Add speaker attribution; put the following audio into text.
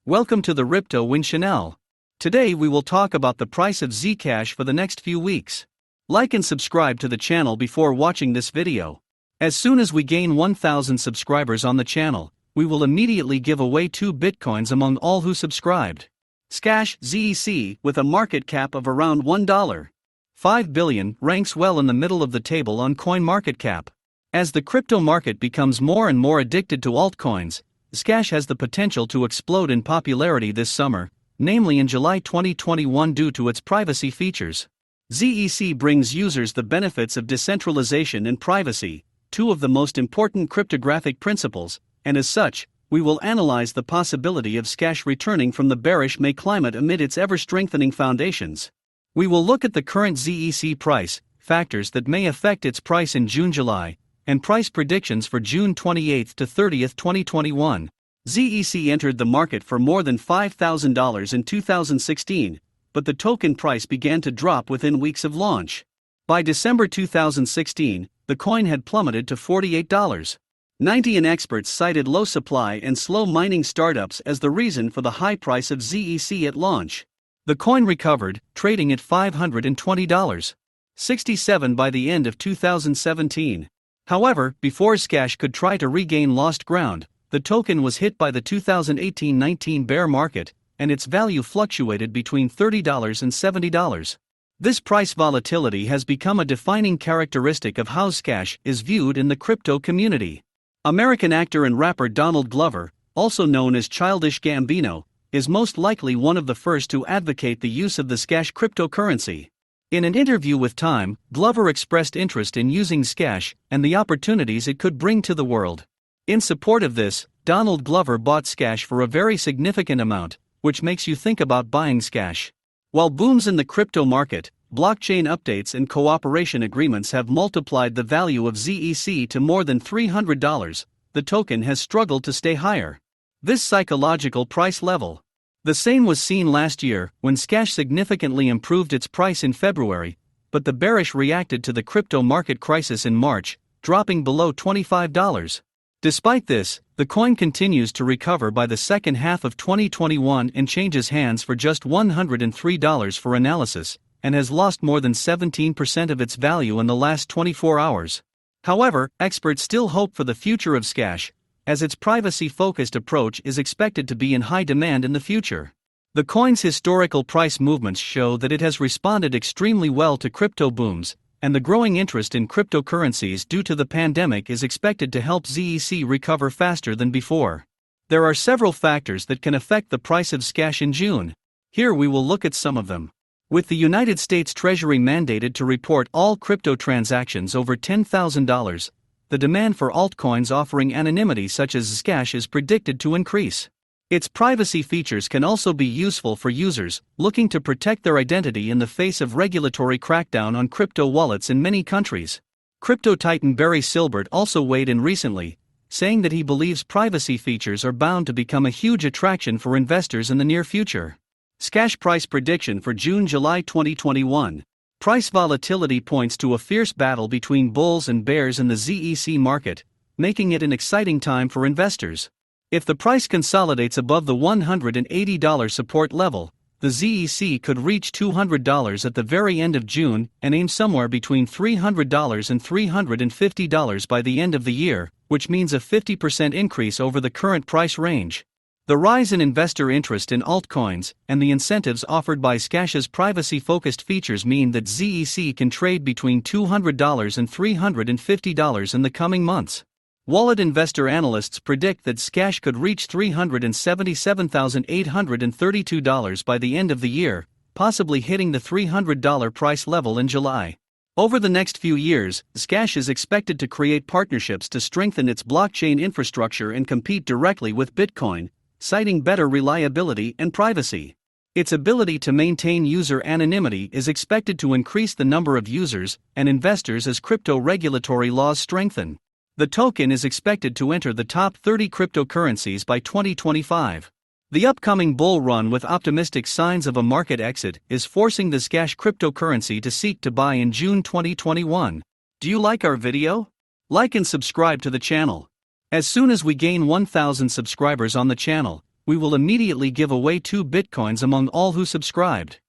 Speaker 1: Welcome to the Crypto Win channel. Today we will talk about the price of Zcash for the next few weeks. Like and subscribe to the channel before watching this video. As soon as we gain 1,000 subscribers on the channel, we will immediately give away 2 Bitcoins among all who subscribed. Zcash ZEC, with a market cap of around $1.5 billion, ranks well in the middle of the table on CoinMarketCap. As the crypto market becomes more and more addicted to altcoins, Zcash has the potential to explode in popularity this summer, namely in July 2021 due to its privacy features. ZEC brings users the benefits of decentralization and privacy, 2 of the most important cryptographic principles, and as such, we will analyze the possibility of Zcash returning from the bearish May climate amid its ever-strengthening foundations. We will look at the current ZEC price, factors that may affect its price in June-July, and price predictions for June 28 to 30, 2021. ZEC entered the market for more than $5,000 in 2016, but the token price began to drop within weeks of launch. By December 2016, the coin had plummeted to $48.90, and experts cited low supply and slow mining startups as the reason for the high price of ZEC at launch. The coin recovered, trading at $520.67 by the end of 2017. However, before Zcash could try to regain lost ground, the token was hit by the 2018-19 bear market, and its value fluctuated between $30 and $70. This price volatility has become a defining characteristic of how Zcash is viewed in the crypto community. American actor and rapper Donald Glover, also known as Childish Gambino, is most likely one of the first to advocate the use of the Zcash cryptocurrency. In an interview with Time, Glover expressed interest in using Zcash and the opportunities it could bring to the world. In support of this, Donald Glover bought Zcash for a very significant amount, which makes you think about buying Zcash. While booms in the crypto market, blockchain updates and cooperation agreements have multiplied the value of ZEC to more than $300, the token has struggled to stay higher. This psychological price level. The same was seen last year, when Zcash significantly improved its price in February, but the bearish reacted to the crypto market crisis in March, dropping below $25. Despite this, the coin continues to recover by the second half of 2021 and changes hands for just $103 for analysis, and has lost more than 17% of its value in the last 24 hours. However, experts still hope for the future of Zcash, as its privacy-focused approach is expected to be in high demand in the future. The coin's historical price movements show that it has responded extremely well to crypto booms, and the growing interest in cryptocurrencies due to the pandemic is expected to help ZEC recover faster than before. There are several factors that can affect the price of Zcash in June. Here we will look at some of them. With the United States Treasury mandated to report all crypto transactions over $10,000, the demand for altcoins offering anonymity such as Zcash is predicted to increase. Its privacy features can also be useful for users looking to protect their identity in the face of regulatory crackdown on crypto wallets in many countries. Crypto titan Barry Silbert also weighed in recently, saying that he believes privacy features are bound to become a huge attraction for investors in the near future. Zcash price prediction for June-July 2021. Price volatility points to a fierce battle between bulls and bears in the ZEC market, making it an exciting time for investors. If the price consolidates above the $180 support level, the ZEC could reach $200 at the very end of June and aim somewhere between $300 and $350 by the end of the year, which means a 50% increase over the current price range. The rise in investor interest in altcoins and the incentives offered by Zcash's privacy-focused features mean that ZEC can trade between $200 and $350 in the coming months. Wallet investor analysts predict that Zcash could reach $377,832 by the end of the year, possibly hitting the $300 price level in July. Over the next few years, Zcash is expected to create partnerships to strengthen its blockchain infrastructure and compete directly with Bitcoin, citing better reliability and privacy. Its ability to maintain user anonymity is expected to increase the number of users and investors as crypto regulatory laws strengthen. The token is expected to enter the top 30 cryptocurrencies by 2025. The upcoming bull run with optimistic signs of a market exit is forcing the Zcash cryptocurrency to seek to buy in June 2021. Do you like our video? Like and subscribe to the channel. As soon as we gain 1,000 subscribers on the channel, we will immediately give away 2 bitcoins among all who subscribed.